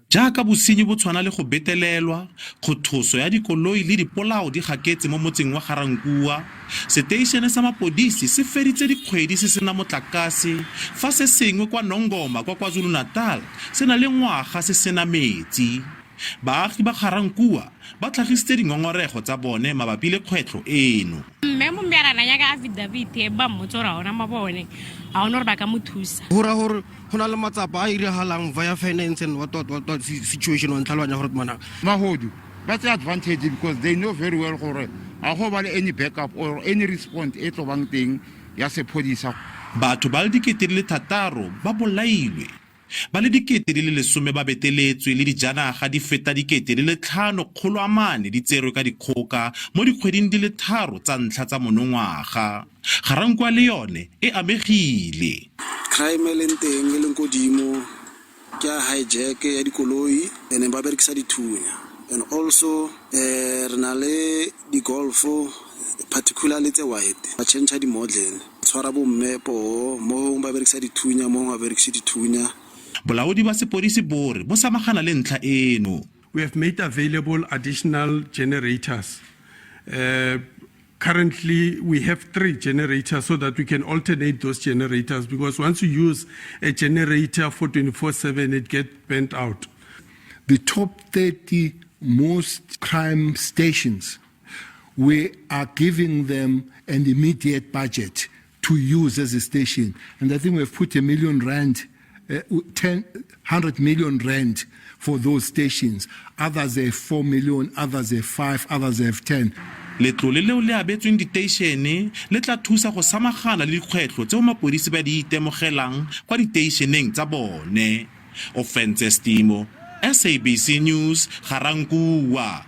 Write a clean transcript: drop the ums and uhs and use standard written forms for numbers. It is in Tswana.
Jaaka bosinyi bo tshwana le go betelelwa, kgothoso ya dikoloi le dipolao di gaketse mo motseng wa Garankuwa, seteišene sa mapodisi se feditse dikgwedi se sena motlakase fa se sengwe kwa Nongoma kwa KwaZulu-Natal se na le ngwaga se sena metsi. Baagi ba Garankuwa ba tlhagisitse dingongorego tsa bone mabapi le kgwetlho eno. Mme mo mmerana ya ka affidavit e ba mmotsora ona mabone a ona re ba ka mo thusa. Hora hore hona le matsapa a irehalang via finance and what situation on tlhalwanya gore mana mahodu that's the advantage because they know very well gore a go ba le any backup or any response e tlo bang teng ya sepodisa. Batho ba le dikete le thataro ba bolailwe, ba le dikete le 10 ba beteletswe le dijanaga di feta dikete le 500 di tserwe ka dikgoka mo dikgweding di le 3 tsa ntlha tsa monongwaga. Garankuwa le yone e amegile. Crime le nteng le godimo ke hijack ya dikoloi ene ba berekisa dithunya, and also rena le di golf particularly tse white ba change di model tshwara bo mmepo mo ba berekisa dithunya mo ba berekisa dithunya. Bolaodi ba sepodisi bore bo samagana le ntlha eno. We have made available additional generators. Currently, we have 3 generators so that we can alternate those generators, because once you use a generator for 24/7, it gets burnt out. The top 30 most crime stations, we are giving them an immediate budget to use as a station. And I think we've put R1 million, 100 million rand for those stations. Others have 4 million, others have 5, others have 10. Letlole leo le abetsweng diteishene le tla thusa go samagana le dikgwetlho tseo mapodisi ba di itemogelang kwa diteišeneng tsa bone. Offense Seemo, SABC News, Garankuwa.